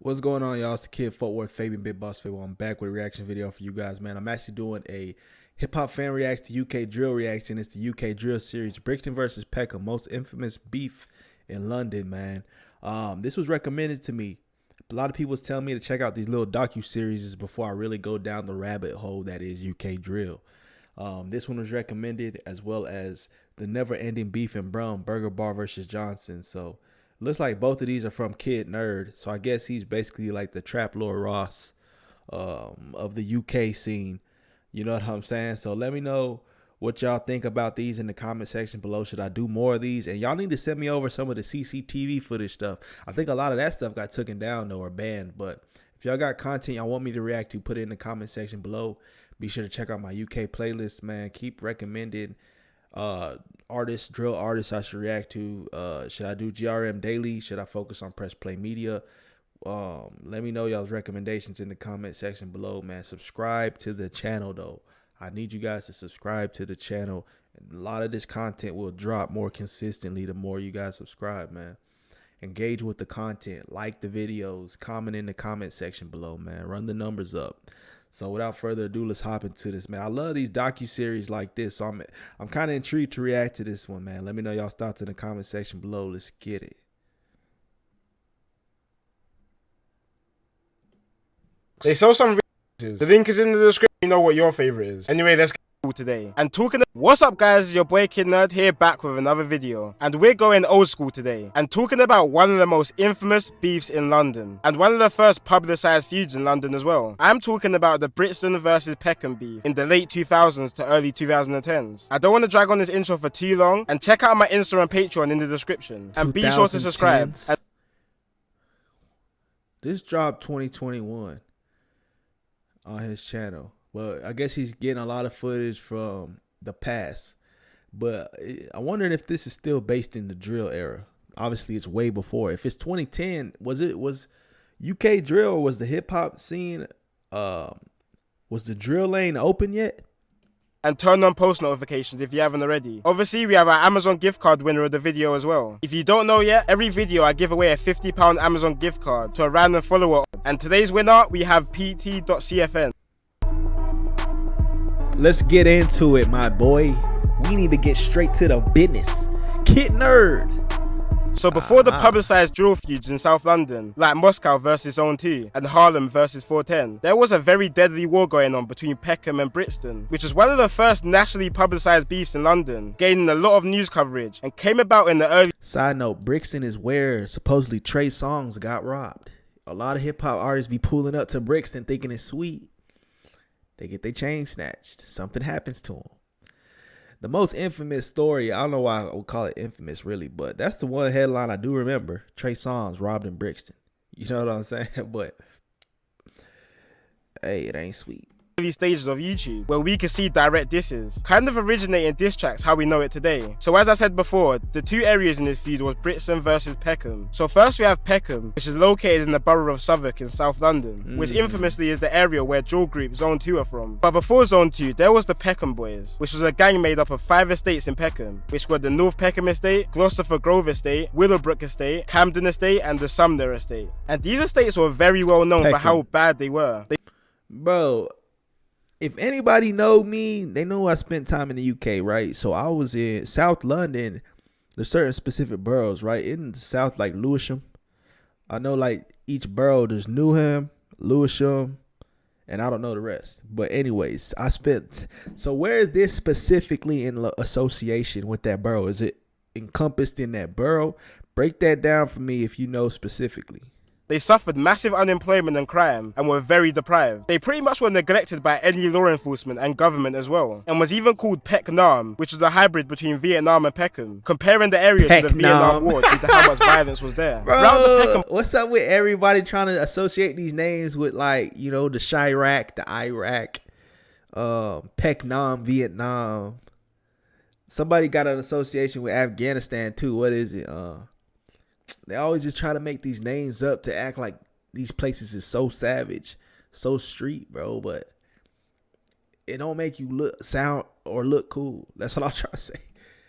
What's going on, y'all? It's the kid FortWorthFabian, BigBossFabo. I'm back with a reaction video for you guys, man. I'm actually doing a hip-hop fan reacts to UK drill reaction. It's the UK drill series, Brixton versus Peckham, most infamous beef in London, man. This was recommended to me. A lot of people was telling me to check out these little docu-series before I really go down the rabbit hole that is UK drill. This one was recommended, as well as the never-ending beef in Brum, Burger Bar versus Johnson. So looks like both of these are from Kid Nerd. So I guess he's basically like the Trap Lord Ross of the UK scene. You know what I'm saying? So let me know what y'all think about these in the comment section below. Should I do more of these? And y'all need to send me over some of the CCTV footage stuff. I think a lot of that stuff got taken down though, or banned. But if y'all got content y'all want me to react to, put it in the comment section below. Be sure to check out my UK playlist, man. Keep recommending artists, drill artists I should react to. Should I do GRM daily? Should I focus on Press Play Media? Let me know y'all's recommendations in the comment section below, man. Subscribe to the channel though. I need you guys to subscribe to the channel. A lot of this content will drop more consistently the more you guys subscribe, man. Engage with the content, like the videos, comment in the comment section below, man. Run the numbers up. So without further ado, let's hop into this, man. I love these docu-series like this, so I'm kind of intrigued to react to this one, man. Let me know y'all's thoughts in the comment section below. Let's get it. They sell some resources. The link is in the description. You know what your favorite is. Anyway, let's get today. And what's up, guys? It's your boy Kid Nerd here, back with another video. And we're going old school today and talking about one of the most infamous beefs in London and one of the first publicized feuds in London as well. I'm talking about the Brixton versus Peckham beef in the late 2000s to early 2010s. I don't want to drag on this intro for too long, and check out my Insta and Patreon in the description. And be sure to subscribe. This dropped 2021 on his channel. Well, I guess he's getting a lot of footage from the past, but I'm wondering if this is still based in the drill era. Obviously, it's way before. If it's 2010, was UK drill, or was the hip hop scene, was the drill lane open yet? And turn on post notifications if you haven't already. Obviously, we have our Amazon gift card winner of the video as well. If you don't know yet, every video I give away a £50 Amazon gift card to a random follower. And today's winner, we have pt.cfn. Let's get into it, my boy. We need to get straight to the business. Kid Nerd. So before the publicized drill feuds in South London, like Moscow versus Zone 2 and Harlem versus 410, there was a very deadly war going on between Peckham and Brixton, which was one of the first nationally publicized beefs in London, gaining a lot of news coverage, and came about in the early... Side note, Brixton is where supposedly Trey Songz got robbed. A lot of hip-hop artists be pulling up to Brixton thinking it's sweet. They get their chain snatched. Something happens to them. The most infamous story, I don't know why I would call it infamous really, but that's the one headline I do remember. Trey Songz robbed in Brixton. You know what I'm saying? But hey, it ain't sweet. Stages of YouTube where we can see direct disses, kind of originating diss tracks how we know it today. So as I said before, the two areas in this feud was Brixton versus Peckham. So first we have Peckham, which is located in the borough of Southwark in South London, which infamously is the area where drill group Zone 2 are from. But before Zone 2, there was the Peckham Boys, which was a gang made up of 5 estates in Peckham, which were the North Peckham Estate, Gloucester Grove Estate, Willowbrook Estate, Camden Estate, and the Sumner Estate. And these estates were very well known for how bad they were. Bro, if anybody know me, they know I spent time in the UK, right? So I was in South London. There's certain specific boroughs, right? In the South, like Lewisham. I know like each borough, there's Newham, Lewisham, and I don't know the rest. But anyways, I spent. So where is this specifically in association with that borough? Is it encompassed in that borough? Break that down for me if you know specifically. They suffered massive unemployment and crime and were very deprived. They pretty much were neglected by any law enforcement and government as well, and was even called Peckham, which is a hybrid between Vietnam and Peckham, comparing the area to the Vietnam War due to how much violence was there. Bro, what's up with everybody trying to associate these names with, like, you know, the Chirac, the Iraq, Peckham, Vietnam. Somebody got an association with Afghanistan too. What is it? They always just try to make these names up to act like these places is so savage, so street, bro. But it don't make you sound or look cool. That's what I'm trying to say.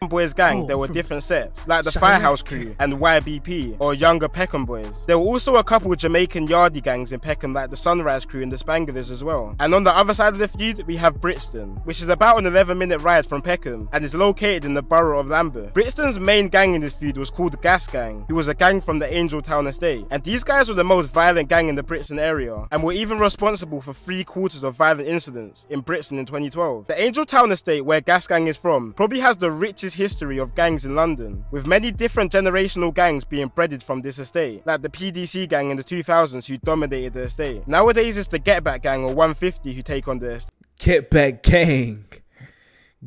Boys gang, Oh, there were from different sets, like the Chirac. Firehouse Crew and YBP, or younger Peckham boys. There were also a couple Jamaican yardie gangs in Peckham, like the Sunrise Crew and the Spanglers as well. And on the other side of the feud, we have Brixton, which is about an 11-minute ride from Peckham and is located in the borough of Lambeth. Brixton's main gang in this feud was called the Gas Gang, who was a gang from the Angel Town estate. And these guys were the most violent gang in the Brixton area, and were even responsible for 3/4 of violent incidents in Brixton in 2012. The Angel Town estate, where Gas Gang is from, probably has the richest history of gangs in London, with many different generational gangs being bred from this estate, like the PDC gang in the 2000s who dominated the estate. Nowadays it's the Get Back gang or 150 who take on the estate. Get Back gang.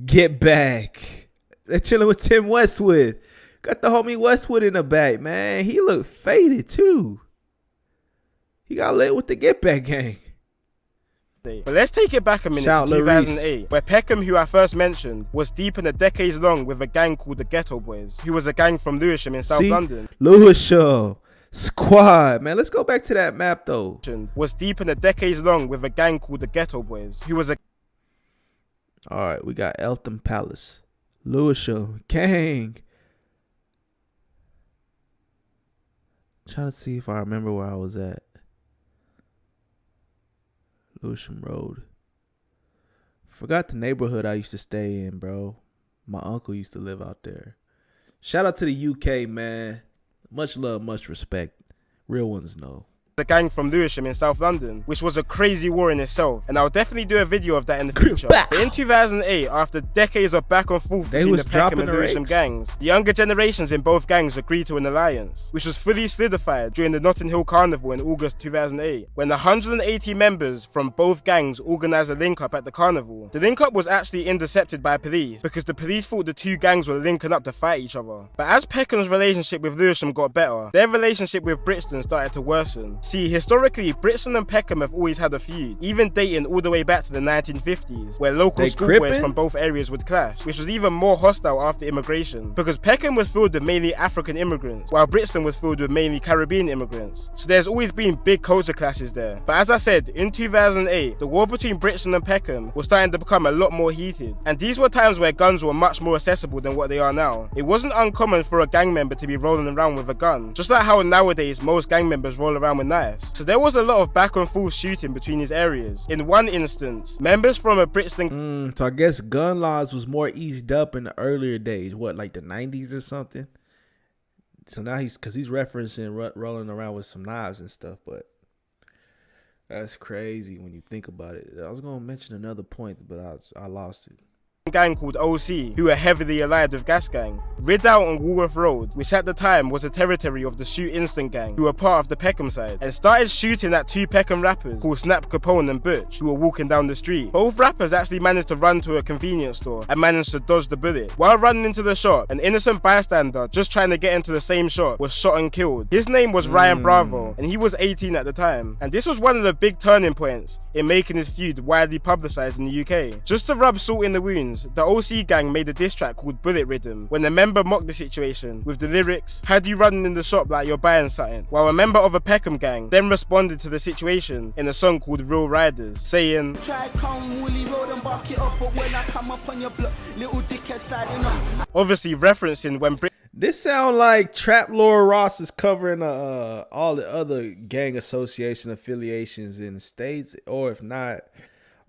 Get Back. They're chilling with Tim Westwood. Got the homie Westwood in the back, man. He looked faded too. He got lit with the Get Back gang. But let's take it back a minute to 2008, where Peckham, who I first mentioned, was deep in a decades long with a gang called the Ghetto Boys, who was a gang from Lewisham in South London. Lewisham squad, man. Let's go back to that map though. Was deep in a decades long with a gang called the Ghetto Boys, who was a... Alright, we got Eltham Palace, Lewisham gang. Trying to see if I remember where I was at. Lewisham Road. Forgot the neighborhood I used to stay in, bro. My uncle used to live out there. Shout out to the UK, man. Much love, much respect. Real ones know. The gang from Lewisham in South London, which was a crazy war in itself, and I'll definitely do a video of that in the future. But in 2008, after decades of back and forth between the Peckham and Lewisham gangs, the younger generations in both gangs agreed to an alliance, which was fully solidified during the Notting Hill Carnival in August 2008, when 180 members from both gangs organised a link-up at the carnival. The link-up was actually intercepted by police, because the police thought the two gangs were linking up to fight each other. But as Peckham's relationship with Lewisham got better, their relationship with Brixton started to worsen. See, historically, Brixton and Peckham have always had a feud, even dating all the way back to the 1950s, where local schoolboys from both areas would clash, which was even more hostile after immigration, because Peckham was filled with mainly African immigrants, while Brixton was filled with mainly Caribbean immigrants. So there's always been big culture clashes there. But as I said, in 2008, the war between Brixton and Peckham was starting to become a lot more heated, and these were times where guns were much more accessible than what they are now. It wasn't uncommon for a gang member to be rolling around with a gun, just like how nowadays most gang members roll around with knives. So there was a lot of back and forth shooting between these areas. In one instance, members from a Brixton... So I guess gun laws was more eased up in the earlier days. What, like the 90s or something? So now he's referencing rolling around with some knives and stuff, but that's crazy when you think about it. I was going to mention another point, but I lost it. Gang called OC, who were heavily allied with Gas Gang, rid out on Walworth Road, which at the time was a territory of the Shoot Instant Gang, who were part of the Peckham side, and started shooting at two Peckham rappers called Snap Capone and Butch, who were walking down the street. Both rappers actually managed to run to a convenience store and managed to dodge the bullet. While running into the shop, an innocent bystander just trying to get into the same shop was shot and killed. His name was Ryan Bravo, and he was 18 at the time. And this was one of the big turning points in making this feud widely publicised in the UK. Just to rub salt in the wounds, the OC gang made a diss track called Bullet Rhythm, when a member mocked the situation with the lyrics, "Had you running in the shop like you're buying something," while a member of a Peckham gang then responded to the situation in a song called Real Riders, saying, "Try come Woolly Road and bark it up, but when I come up on your block, little dickhead siding up." Obviously referencing when this sound like Trap Lord Ross is covering all the other gang association affiliations in the States, or if not,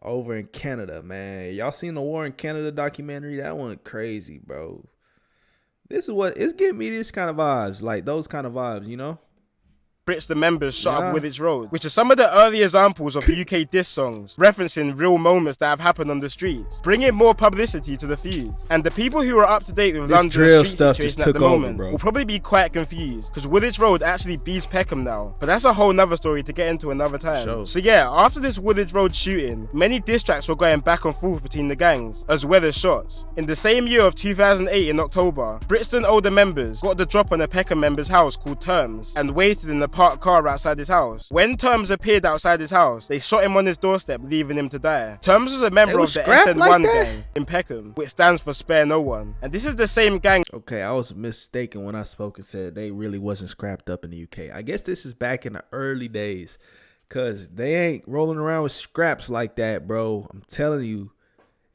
over in Canada, man. Y'all seen the War in Canada documentary? That one crazy, bro. This is what it's giving me, this kind of vibes, like those kind of vibes, you know? Brixton members shot up Woolwich Road, which are some of the early examples of UK diss songs, referencing real moments that have happened on the streets, bringing more publicity to the feud. And the people who are up to date with London's street situation at the moment will probably be quite confused, because Woolwich Road actually beats Peckham now, but that's a whole nother story to get into another time. So yeah, after this Woolwich Road shooting, many diss tracks were going back and forth between the gangs, as well as shots. In the same year of 2008 in October, Brixton older members got the drop on a Peckham member's house called Terms, and waited in the parked car outside his house. When Terms appeared outside his house, they shot him on his doorstep, leaving him to die. Terms was a member of the SN1 gang in Peckham, which stands for Spare No One. And this is the same gang. Okay, I was mistaken when I spoke and said they really wasn't scrapped up in the UK. I guess this is back in the early days, because they ain't rolling around with scraps like that, bro. I'm telling you,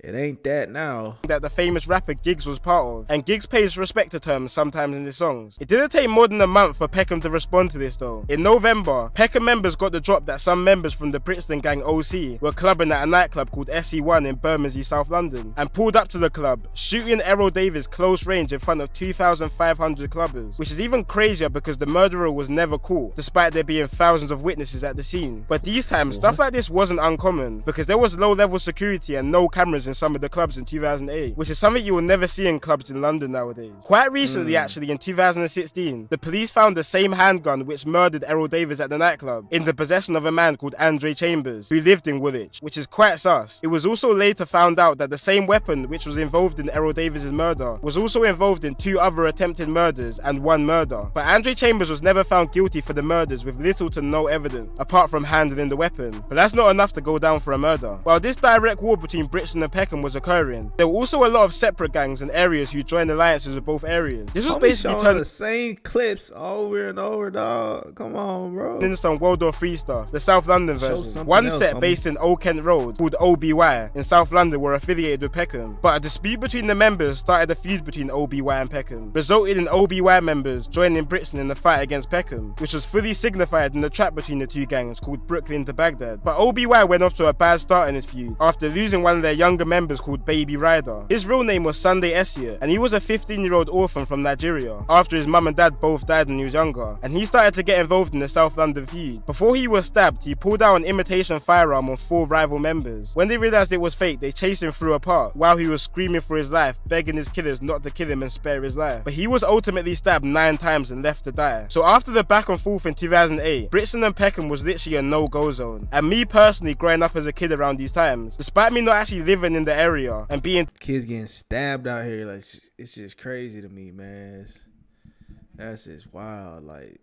It ain't that now. That the famous rapper Giggs was part of, and Giggs pays respect to terms sometimes in his songs. It didn't take more than a month for Peckham to respond to this though. In November, Peckham members got the drop that some members from the Brixton gang OC were clubbing at a nightclub called SE1 in Bermondsey, South London, and pulled up to the club, shooting Errol Davis close range in front of 2,500 clubbers, which is even crazier because the murderer was never caught, despite there being thousands of witnesses at the scene. But these times, stuff like this wasn't uncommon, because there was low-level security and no cameras in some of the clubs in 2008, which is something you will never see in clubs in London nowadays. Quite recently actually, in 2016, the police found the same handgun which murdered Errol Davis at the nightclub in the possession of a man called Andre Chambers, who lived in Woolwich, which is quite sus. It was also later found out that the same weapon which was involved in Errol Davis' murder was also involved in 2 other attempted murders and 1 murder. But Andre Chambers was never found guilty for the murders with little to no evidence, apart from handling the weapon. But that's not enough to go down for a murder. While this direct war between Brixton and Peckham was occurring, there were also a lot of separate gangs and areas who joined alliances with both areas. This was basically turning the same clips over and over, dog. Come on, bro. In some World War III stuff, the South London version. One set based in Old Kent Road called OBY in South London were affiliated with Peckham, but a dispute between the members started a feud between OBY and Peckham, resulted in OBY members joining Brixton in the fight against Peckham, which was fully signified in the trap between the 2 gangs called Brooklyn to Baghdad. But OBY went off to a bad start in his feud after losing one of their younger members called Baby Ryder. His real name was Sunday Essia, and he was a 15-year-old orphan from Nigeria after his mum and dad both died when he was younger, and he started to get involved in the South London feud. Before he was stabbed, he pulled out an imitation firearm on 4 rival members. When they realized it was fake, they chased him through a park while he was screaming for his life, begging his killers not to kill him and spare his life. But he was ultimately stabbed 9 times and left to die. So after the back and forth in 2008, Brixton and Peckham was literally a no-go zone. And me personally, growing up as a kid around these times, despite me not actually living in the area and being kids getting stabbed out here, like, it's just crazy to me, man. That's just wild. Like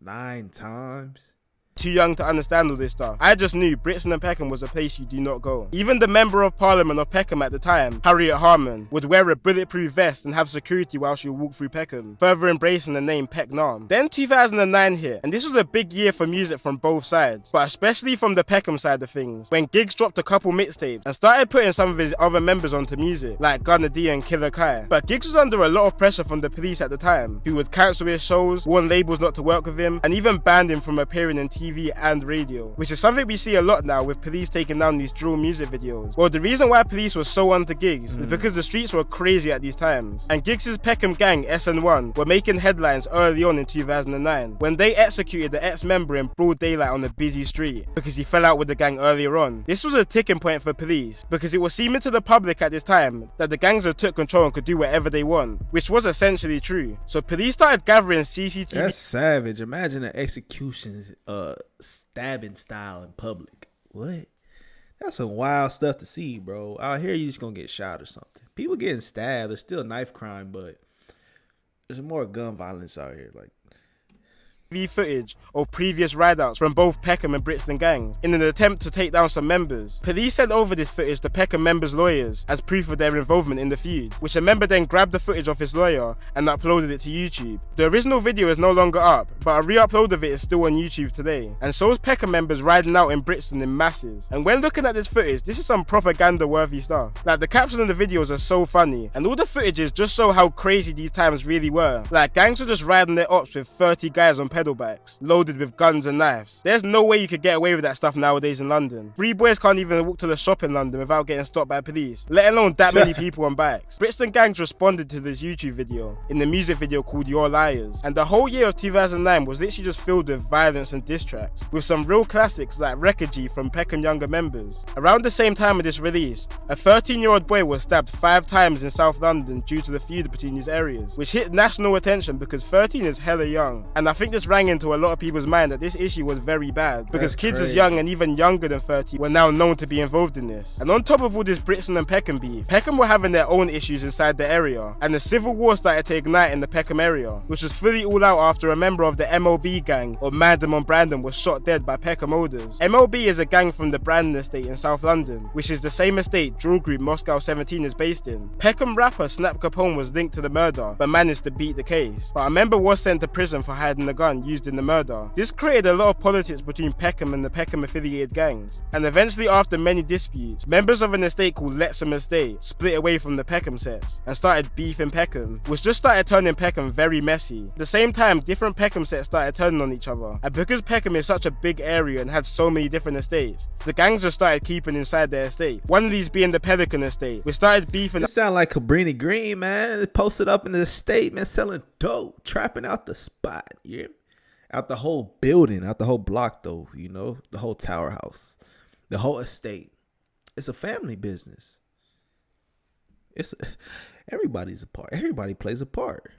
9 times. Too young to understand all this stuff. I just knew Brixton and Peckham was a place you do not go. Even the Member of Parliament of Peckham at the time, Harriet Harman, would wear a bulletproof vest and have security while she would walk through Peckham, further embracing the name Pecknam. Then 2009 hit, and this was a big year for music from both sides, but especially from the Peckham side of things, when Giggs dropped a couple mixtapes and started putting some of his other members onto music, like Gunna D and Killer Kai. But Giggs was under a lot of pressure from the police at the time, who would cancel his shows, warn labels not to work with him, and even banned him from appearing in TV and radio, which is something we see a lot now with police taking down these drill music videos. Well, the reason why police was so onto Giggs is because the streets were crazy at these times, and Giggs' Peckham gang SN1 were making headlines early on in 2009 when they executed the ex-member in broad daylight on a busy street because he fell out with the gang earlier on. This was a ticking point for police because it was seeming to the public at this time that the gangs had took control and could do whatever they want, which was essentially true. So police started gathering CCTV. That's savage. Imagine an execution stabbing style in public. What? That's some wild stuff to see, bro. Out here you just gonna get shot or something. People getting stabbed, there's still knife crime, but there's more gun violence out here. Like footage of previous rideouts from both Peckham and Brixton gangs in an attempt to take down some members. Police sent over this footage to Peckham members' lawyers as proof of their involvement in the feud, which a member then grabbed the footage of his lawyer and uploaded it to YouTube. The original video is no longer up, but a re-upload of it is still on YouTube today, and shows Peckham members riding out in Brixton in masses. And when looking at this footage, this is some propaganda-worthy stuff. Like, the caption of the videos are so funny, and all the footages just show how crazy these times really were. Like, gangs were just riding their ops with 30 guys on pedal bikes, loaded with guns and knives. There's no way you could get away with that stuff nowadays in London. 3 boys can't even walk to the shop in London without getting stopped by police, let alone that many people on bikes. Brixton gangs responded to this YouTube video in the music video called You're Liars, and the whole year of 2009 was literally just filled with violence and diss tracks, with some real classics like Wreckage from Peckham younger members. Around the same time of this release, a 13-year-old boy was stabbed 5 times in South London due to the feud between these areas, which hit national attention because 13 is hella young, and I think this rang into a lot of people's mind that this issue was very bad because kids as young and even younger than 30 were now known to be involved in this. And on top of all this Brixton and Peckham beef, Peckham were having their own issues inside the area, and the civil war started to ignite in the Peckham area, which was fully all out after a member of the MLB gang, or Mandem on Brandon, was shot dead by Peckham olders. MLB is a gang from the Brandon estate in South London, which is the same estate drill group Moscow 17 is based in. Peckham rapper Snap Capone was linked to the murder, but managed to beat the case. But a member was sent to prison for hiding the gun used in the murder. This created a lot of politics between Peckham and the Peckham affiliated gangs, and eventually after many disputes, members of an estate called Lexham Estate split away from the Peckham sets and started beef in Peckham, which just started turning Peckham very messy. At the same time, different Peckham sets started turning on each other, and because Peckham is such a big area and had so many different estates, the gangs just started keeping inside their estate. One of these being the Pelican estate, which started beefing. It sound like Cabrini Green, man. It posted up in the estate, man, selling dope, trapping out the spot, yeah, out the whole building, out the whole block, though, you know, the whole tower house, the whole estate. It's a family business. Everybody's a part. Everybody plays a part.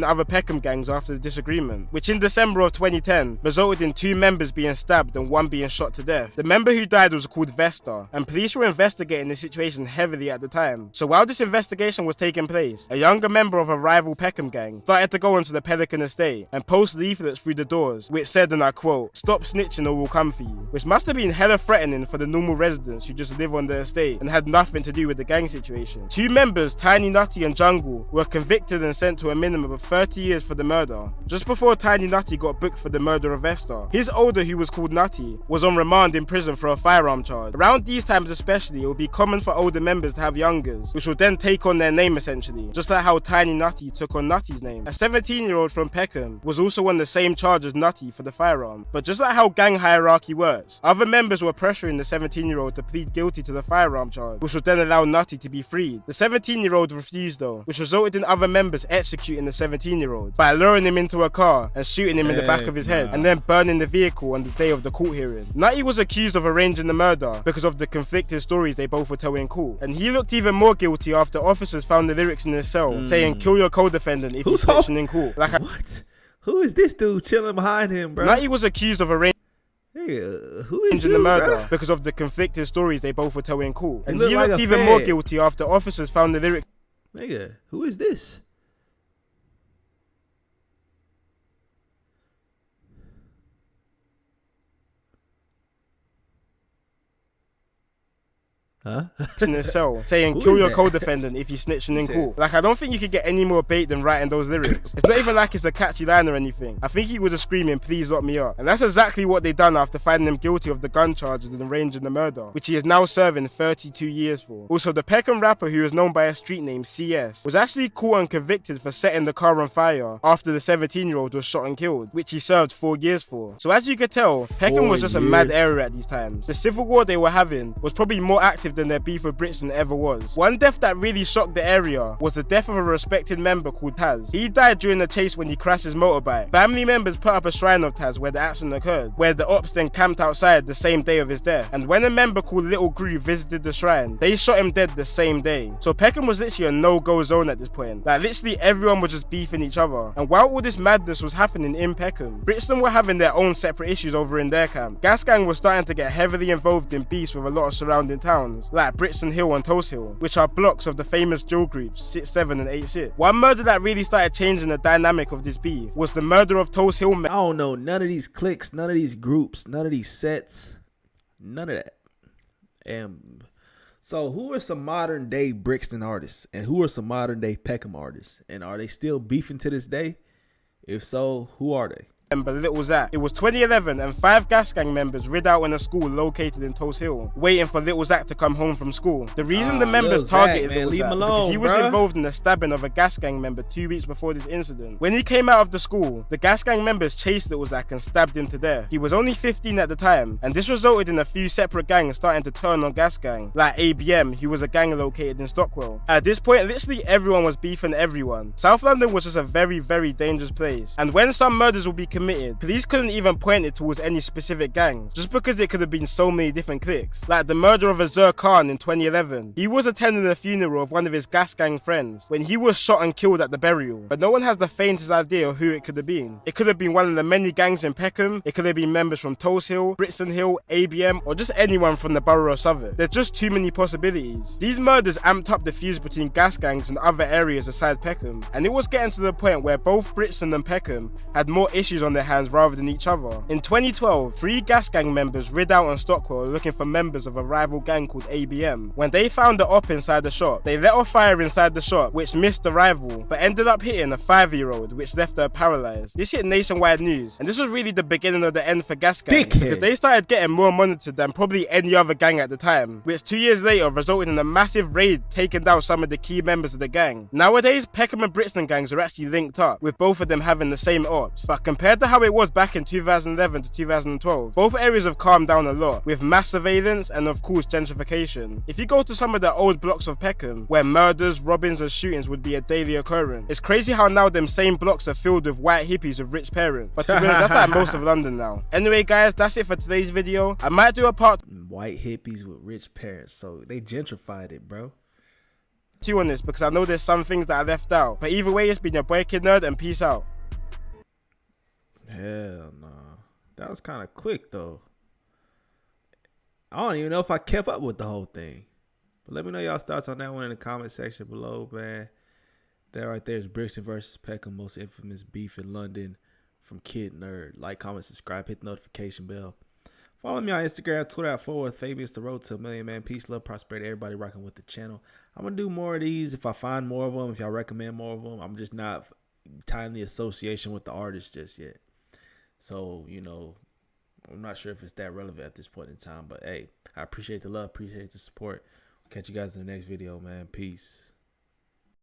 Other Peckham gangs after the disagreement, which in December of 2010 resulted in 2 members being stabbed and 1 being shot to death. The member who died was called Vesta, and police were investigating the situation heavily at the time. So while this investigation was taking place, a younger member of a rival Peckham gang started to go onto the Pelican estate and post leaflets through the doors, which said, and I quote, "Stop snitching or we'll come for you," which must have been hella threatening for the normal residents who just live on the estate and had nothing to do with the gang situation. 2 members, Tiny Nutty and Jungle, were convicted and sent to a minimum of 30 years for the murder. Just before Tiny Nutty got booked for the murder of Vesta, his older, who was called Nutty, was on remand in prison for a firearm charge. Around these times especially, it would be common for older members to have youngers, which would then take on their name essentially, just like how Tiny Nutty took on Nutty's name. A 17-year-old from Peckham was also on the same charge as Nutty for the firearm, but just like how gang hierarchy works, other members were pressuring the 17-year-old to plead guilty to the firearm charge, which would then allow Nutty to be freed. The 17-year-old refused though, which resulted in other members executing the 17-year-old by luring him into a car and shooting him in the back of his head and then burning the vehicle on the day of the court hearing. Nutty was accused of arranging the murder because of the conflicting stories they both were telling in court, and he looked even more guilty after officers found the lyrics in his cell saying, "Kill your co-defendant if he's snitching in court." What? Who is this dude chilling behind him, bro? Nutty was accused of arranging who is the you, murder bro? because of the conflicting stories they both were telling in court, and he like looked a even fed. more guilty after officers found the lyrics. Nigga, who is this? in his cell saying, Who "Kill is your that? co-defendant if he's snitching in court." Like, I don't think you could get any more bait than writing those lyrics. It's not even like it's a catchy line or anything. I think he was just screaming, "Please lock me up." And that's exactly what they done after finding him guilty of the gun charges and arranging the murder, which he is now serving 32 years for. Also, the Peckham rapper, who is known by a street name CS, was actually caught and convicted for setting the car on fire after the 17-year-old was shot and killed, which he served 4 years for. So as you could tell, Peckham was just a mad area at these times. The civil war they were having was probably more active than their beef with Brixton ever was. One death that really shocked the area was the death of a respected member called Taz. He died during the chase when he crashed his motorbike. Family members put up a shrine of Taz where the accident occurred, where the ops then camped outside the same day of his death. And when a member called Little Groove visited the shrine, they shot him dead the same day. So Peckham was literally a no-go zone at this point. Like, literally everyone was just beefing each other. And while all this madness was happening in Peckham, Brixton were having their own separate issues over in their camp. Gas Gang was starting to get heavily involved in beefs with a lot of surrounding towns, like Brixton Hill and Toast Hill, which are blocks of the famous drill groups 6-7 and 8-6. One murder that really started changing the dynamic of this beef was the murder of Toast Hill. I don't know none of these cliques, none of these groups, none of these sets, none of that. And so who are some modern day Brixton artists and who are some modern day Peckham artists, and are they still beefing to this day? If so, who are they? Member Little Zach. It was 2011 and 5 Gas Gang members rid out in a school located in Toast Hill, waiting for Little Zach to come home from school. The reason the members Lil targeted Zach, man, Little leave Zach him because alone, he was bruh. involved in the stabbing of a Gas Gang member 2 weeks before this incident. When he came out of the school, the Gas Gang members chased Little Zach and stabbed him to death. He was only 15 at the time, and this resulted in a few separate gangs starting to turn on Gas Gang, like ABM, who was a gang located in Stockwell. At this point, literally everyone was beefing everyone. South London was just a very, very dangerous place, and when some murders would be committed, police couldn't even point it towards any specific gangs, just because it could have been so many different cliques. Like the murder of Azur Khan in 2011. He was attending the funeral of one of his Gas Gang friends when he was shot and killed at the burial, but no one has the faintest idea of who it could have been. It could have been one of the many gangs in Peckham, it could have been members from Toast Hill, Brixton Hill, ABM, or just anyone from the borough of Southwark. There's just too many possibilities. These murders amped up the fuse between Gas Gangs and other areas aside Peckham, and it was getting to the point where both Brixton and Peckham had more issues on their hands rather than each other. In 2012, 3 gas gang members rid out on Stockwell looking for members of a rival gang called ABM. When they found the op inside the shop, they let off fire inside the shop, which missed the rival, but ended up hitting a 5-year-old, which left her paralyzed. This hit nationwide news, and this was really the beginning of the end for gas gang, because they started getting more monitored than probably any other gang at the time, which 2 years later resulted in a massive raid taking down some of the key members of the gang. Nowadays, Peckham and Brixton gangs are actually linked up, with both of them having the same ops, but compared to how it was back in 2011 to 2012, both areas have calmed down a lot, with mass surveillance and of course gentrification. If you go to some of the old blocks of Peckham, where murders, robbings and shootings would be a daily occurrence, it's crazy how now them same blocks are filled with white hippies with rich parents. But to be honest, that's like most of London now. Anyway guys, that's it for today's video. I might do a part white hippies with rich parents, so they gentrified it, bro. 2 on this, because I know there's some things that I left out. But either way, it's been your boy Kid Nerd, and peace out. Hell no. That was kind of quick though. I don't even know if I kept up with the whole thing. But let me know y'all's thoughts on that one in the comment section below, man. That right there is Brixton versus Peckham, most infamous beef in London, from Kid Nerd. Like, comment, subscribe, hit the notification bell. Follow me on Instagram, Twitter at FortWorthFabian. It's the road to 1 million, man. Peace, love, prosperity, everybody rocking with the channel. I'm going to do more of these if I find more of them, if y'all recommend more of them. I'm just not tying the association with the artist just yet. So, you know, I'm not sure if it's that relevant at this point in time. But, hey, I appreciate the love, appreciate the support. Catch you guys in the next video, man. Peace.